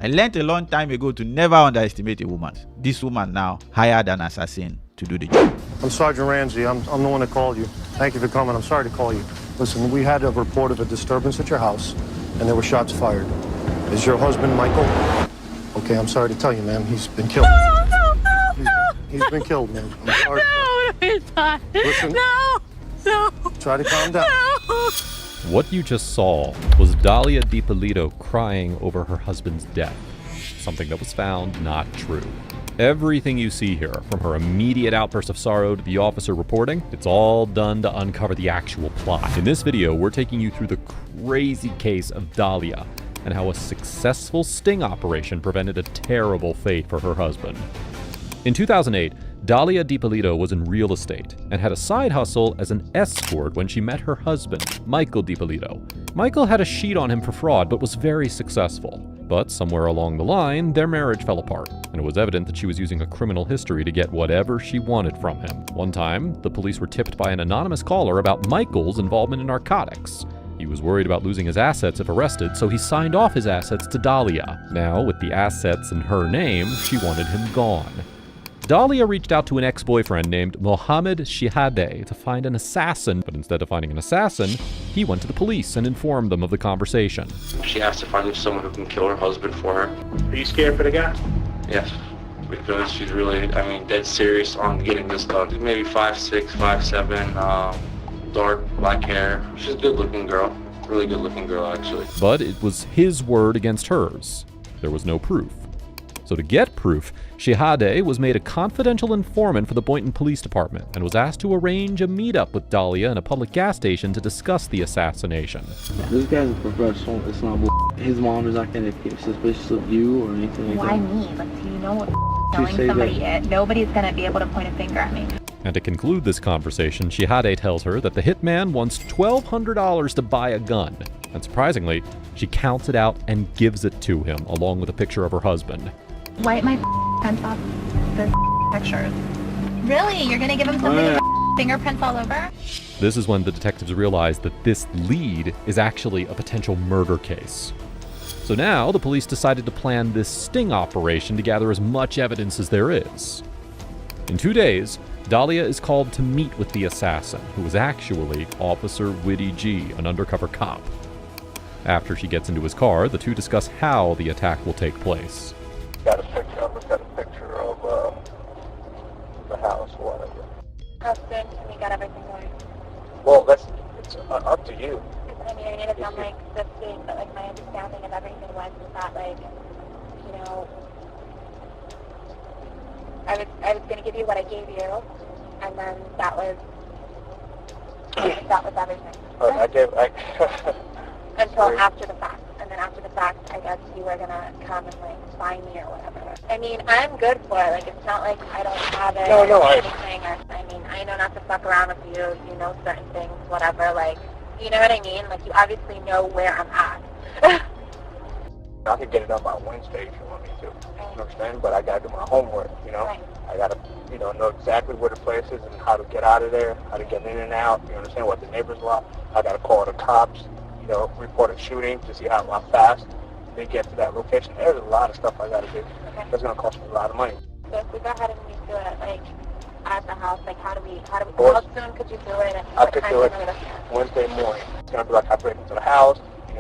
I learned a long time ago to never underestimate a woman. This woman now hired an assassin to do the job. I'm Sergeant Ramsey. I'm the one that called you. Thank you for coming. I'm sorry to call you. Listen, we had a report of a disturbance at your house, and there were shots fired. Is your husband Michael? Okay, I'm sorry to tell you, ma'am. He's been killed. He's been killed, man. I'm sorry. No, he's not. Listen. No. Try to calm down. No. What you just saw was Dalia DiPolito crying over her husband's death, something that was found not true. Everything you see here, from her immediate outburst of sorrow to the officer reporting, it's all done to uncover the actual plot. In this video, we're taking you through the crazy case of Dalia and how a successful sting operation prevented a terrible fate for her husband. In 2008, Dalia DiPolito was in real estate and had a side hustle as an escort when she met her husband, Michael DiPolito. Michael had a sheet on him for fraud but was very successful. But somewhere along the line, their marriage fell apart, and it was evident that she was using a criminal history to get whatever she wanted from him. One time, the police were tipped by an anonymous caller about Michael's involvement in narcotics. He was worried about losing his assets if arrested, so he signed off his assets to Dalia. Now, with the assets in her name, she wanted him gone. Dalia reached out to an ex-boyfriend named Mohammed Shihadeh to find an assassin, but instead of finding an assassin, he went to the police and informed them of the conversation. She asked to find someone who can kill her husband for her. Are you scared for the guy? Yes, because she's really, dead serious on getting this done. Maybe 5'6", 5'7", dark black hair. She's a good-looking girl. Really good-looking girl, actually. But it was his word against hers. There was no proof. So to get proof, Shihadeh was made a confidential informant for the Boynton Police Department and was asked to arrange a meetup with Dalia in a public gas station to discuss the assassination. This guy's a professional. It's not his mom is not going to get suspicious of you or anything like that. Why me? Like, do you know what knowing somebody is? Nobody's going to be able to point a finger at me. And to conclude this conversation, Shihadeh tells her that the hitman wants $1,200 to buy a gun. And surprisingly, she counts it out and gives it to him, along with a picture of her husband. Wipe my pants off the pictures. Really? You're gonna give him something with fingerprints all over? This is when the detectives realize that this lead is actually a potential murder case. So now the police decided to plan this sting operation to gather as much evidence as there is. In 2 days, Dalia is called to meet with the assassin, who is actually Officer Whitty G, an undercover cop. After she gets into his car, the two discuss how the attack will take place. Got a picture of the house or whatever. How soon can we get everything going? Well, it's up to you. I mean, I need to sound like this week, but like my understanding of everything was that like, you know, I was gonna give you what I gave you, and then that was everything. Until after the fact. And then after the fact, I guess you were gonna come and like find me or whatever. I mean, I'm good for it. Like, it's not like I don't have it or anything. I mean, I know not to fuck around with you. You know certain things, whatever. Like, you know what I mean? Like, you obviously know where I'm at. I could get it done by Wednesday if you want me to. You understand? But I gotta do my homework, you know? Right. I gotta, know exactly where the place is and how to get out of there, how to get in and out, you understand, what the neighbors want. I gotta call the cops, report a shooting to see how fast they get to that location. There's a lot of stuff I gotta do. Okay. That's gonna cost me a lot of money. So if we go ahead and we do it, like, at the house, like, how soon could you do it? And I could do it Wednesday morning. It's gonna be like I break into the house,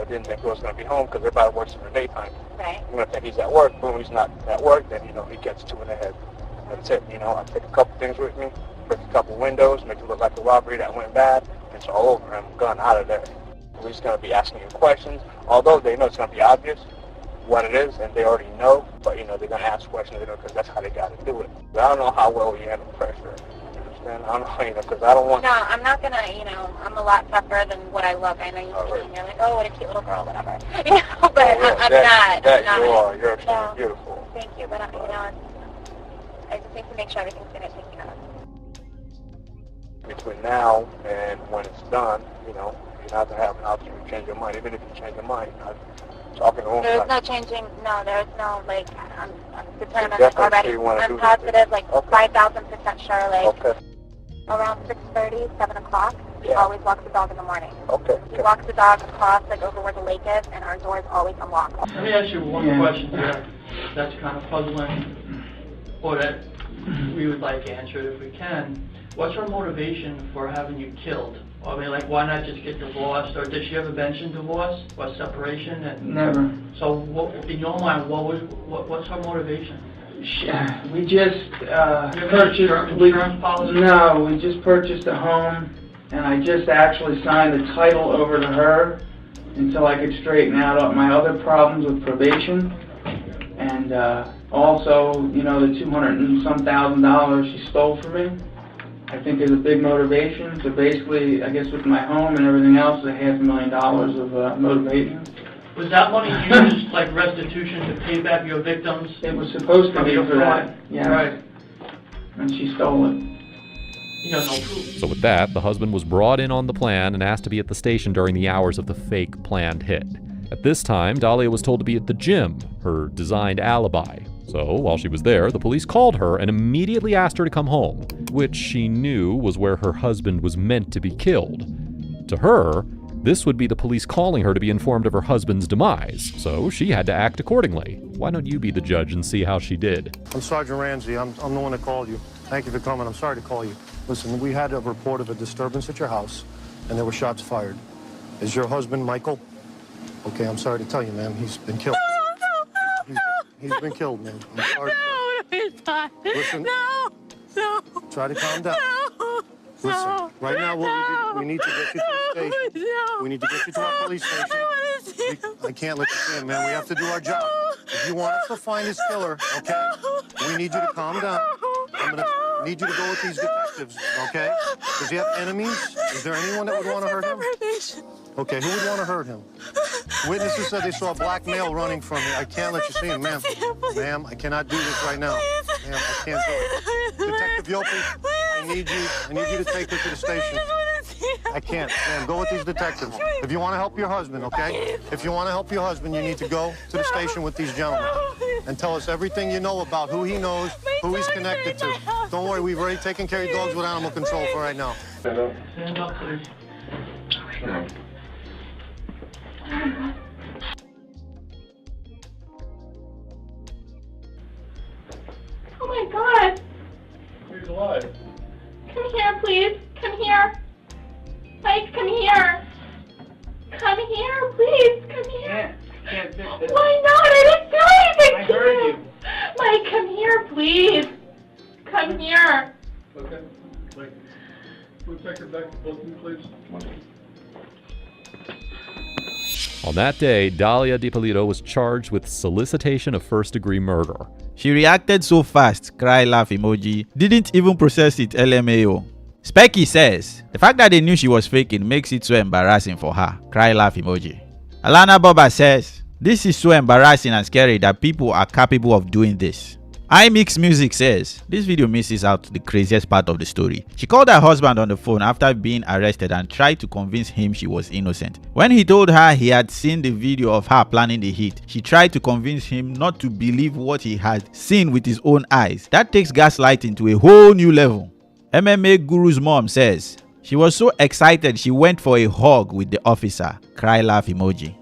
didn't think he was gonna be home because everybody works in the daytime. Right. I'm gonna think he's at work, but when he's not at work, then, he gets two in the head. That's it, I take a couple things with me, break a couple windows, make it look like a robbery that went bad, and it's all over. I'm gone out of there. We're just going to be asking you questions, although they know it's going to be obvious what it is, and they already know, but, they're going to ask questions, because that's how they got to do it. But I don't know how well you handle pressure. You understand? I don't know, because I don't want... No, I'm not going to, I'm a lot tougher than what I look. I know you see me and you're like, oh, what a cute little girl, whatever. But I'm not. You are. You're extremely beautiful. Thank you, but, I just need to make sure everything's going to take care of. Between now and when it's done, you're not going to have an opportunity to change your mind. Even if you change your mind, you're not talking to them. There's no changing, there's no, like, I'm determined already. I'm positive, like, 5,000% sure, like, around 6:30, 7 o'clock. He always walks the dog in the morning. Okay. He walks the dog across, like, over where the lake is, and our door is always unlocked. Let me ask you one question here that's kind of puzzling, or that we would like answered if we can. What's her motivation for having you killed? I mean, like, why not just get divorced? Or did she ever mention divorce or separation? And Never. so, what, in your mind, what's her motivation? We just purchased. Insurance policy? No, we just purchased a home, and I just actually signed the title over to her until I could straighten out my other problems with probation, and also, you know, the $200 and some thousand she stole from me. I think is a big motivation. So basically, I guess with my home and everything else, $500,000 of motivation. Was that money used like restitution to pay back your victims? It was supposed to be for that. Yeah. Right. And she stole it. You got no proof. So with that, the husband was brought in on the plan and asked to be at the station during the hours of the fake planned hit. At this time, Dahlia was told to be at the gym, her designed alibi. So while she was there, the police called her and immediately asked her to come home, which she knew was where her husband was meant to be killed. To her, this would be the police calling her to be informed of her husband's demise, so she had to act accordingly. Why don't you be the judge and see how she did? I'm Sergeant Ramsey. I'm the one that called you. Thank you for coming. I'm sorry to call you. Listen, we had a report of a disturbance at your house, and there were shots fired. Is your husband Michael? Okay, I'm sorry to tell you, ma'am. He's been killed. He's been killed, man. I'm sorry. No, he's not. Listen. No. Try to calm down. No. Listen, right now we need to get you to the station. No. We need to get you to our police station. I want to see him. I can't let you see him, man. We have to do our job. If you want us to find his killer, okay, we need you to calm down. I'm going to need you to go with these detectives, okay? Does he have enemies? Is there anyone that would want to hurt him? Okay, who would want to hurt him? Witnesses said they saw a black male running from me. I can't let you see him, ma'am. Ma'am, I cannot do this right now. Ma'am, I can't do it. Detective Yopi, I need you to take her to the station. I can't. Ma'am, go with these detectives. If you want to help your husband, okay? If you want to help your husband, you need to go to the station with these gentlemen and tell us everything you know about who he knows, who he's connected to. Don't worry, we've already taken care of your dogs with animal control for right now. Stand up, please. Oh my God. He's alive. Come here, please. Come here. Mike, come here. Come here, please. Come here. Can't fix it. Why not? I didn't do anything I to heard you. you. Mike, come here, please. Come here. Okay. Like, we'll take her back to Brooklyn, please. On that day, Dahlia DiPolito was charged with solicitation of first-degree murder. She reacted so fast, cry laugh emoji, didn't even process it LMAO. Specky says, the fact that they knew she was faking makes it so embarrassing for her, cry laugh emoji. Alana Boba says, this is so embarrassing and scary that people are capable of doing this. iMix Music says, this video misses out the craziest part of the story. She called her husband on the phone after being arrested and tried to convince him she was innocent. When he told her he had seen the video of her planning the hit, she tried to convince him not to believe what he had seen with his own eyes. That takes gaslighting to a whole new level. MMA Guru's mom says, she was so excited she went for a hug with the officer, cry laugh emoji.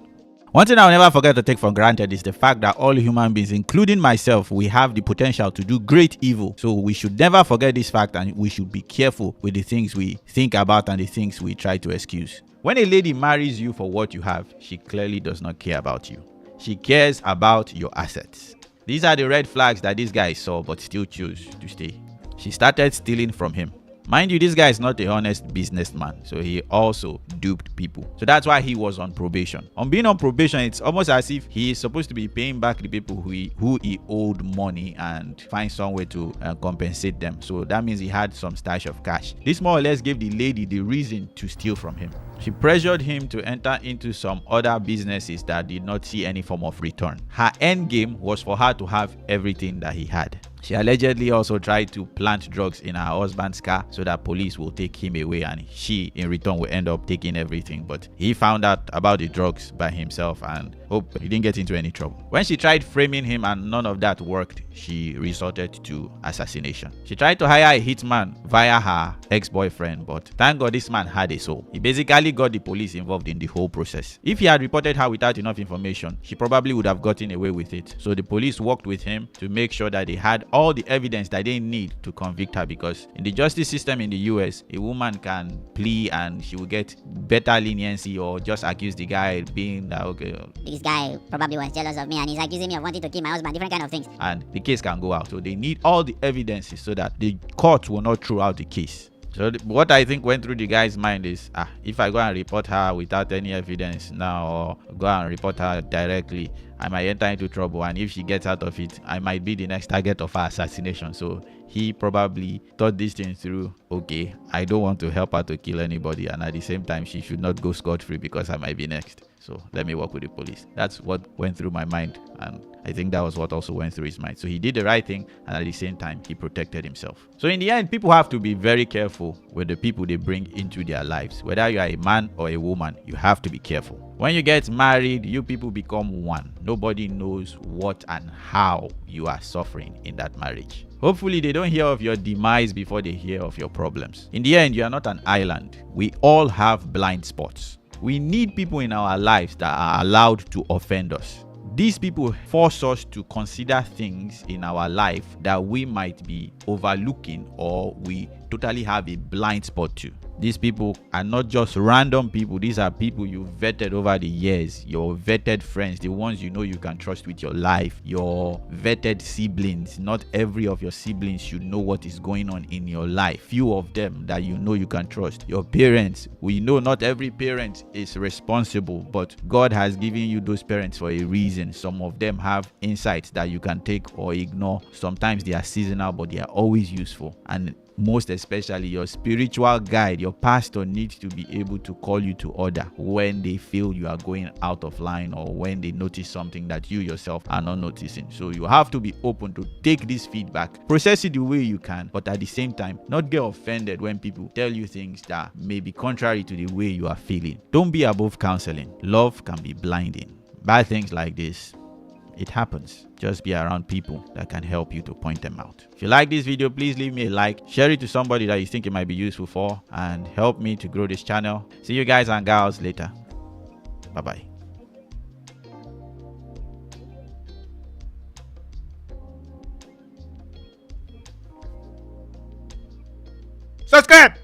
One thing I'll never forget to take for granted is the fact that all human beings, including myself, we have the potential to do great evil. So we should never forget this fact, and we should be careful with the things we think about and the things we try to excuse. When a lady marries you for what you have, she clearly does not care about you. She cares about your assets. These are the red flags that this guy saw but still chose to stay. She started stealing from him. Mind you, this guy is not a honest businessman, so he also duped people. So that's why he was on probation. On being on probation, it's almost as if he is supposed to be paying back the people who he owed money and find some way to compensate them. So that means he had some stash of cash. This more or less gave the lady the reason to steal from him. She pressured him to enter into some other businesses that did not see any form of return. Her end game was for her to have everything that he had. She allegedly also tried to plant drugs in her husband's car so that police will take him away and she in return will end up taking everything. But he found out about the drugs by himself and Hope he didn't get into any trouble. When she tried framing him and none of that worked, she resorted to assassination. She tried to hire a hitman via her ex-boyfriend, but thank God this man had a soul. He basically got the police involved in the whole process. If he had reported her without enough information, she probably would have gotten away with it. So the police worked with him to make sure that they had all the evidence that they need to convict her, because in the justice system in the US, a woman can plea and she will get better leniency or just accuse the guy being that, okay, this guy probably was jealous of me and he's accusing me of wanting to kill my husband, different kind of things. And the case can go out. So they need all the evidences so that the court will not throw out the case. So what I think went through the guy's mind is, if I go and report her without any evidence now, or go and report her directly, I might enter into trouble, and if she gets out of it, I might be the next target of her assassination. So he probably thought this thing through. Okay, I don't want to help her to kill anybody, and at the same time, she should not go scot-free because I might be next. So let me work with the police. That's what went through my mind, and I think that was what also went through his mind. So he did the right thing, and at the same time, he protected himself. So in the end, people have to be very careful with the people they bring into their lives. Whether you are a man or a woman, you have to be careful. When you get married, you people become one. Nobody knows what and how you are suffering in that marriage. Hopefully, they don't hear of your demise before they hear of your problems. In the end, you are not an island. We all have blind spots. We need people in our lives that are allowed to offend us. These people force us to consider things in our life that we might be overlooking or we totally have a blind spot to. These people are not just random people. These are people you've vetted over the years. Your vetted friends, the ones you know you can trust with your life. Your vetted siblings. Not every of your siblings should know what is going on in your life. Few of them that you know you can trust. Your parents. We know not every parent is responsible, but God has given you those parents for a reason. Some of them have insights that you can take or ignore. Sometimes they are seasonal, but they are always useful. And most especially your spiritual guide, your pastor, needs to be able to call you to order when they feel you are going out of line or when they notice something that you yourself are not noticing. So you have to be open to take this feedback, process it the way you can, but at the same time, not get offended when people tell you things that may be contrary to the way you are feeling. Don't be above counseling. Love can be blinding. Bad things like this, it happens. Just be around people that can help you to point them out. If you like this video, please leave me a like, share it to somebody that you think it might be useful for, and help me to grow this channel. See you guys and gals later. Bye-bye. Subscribe!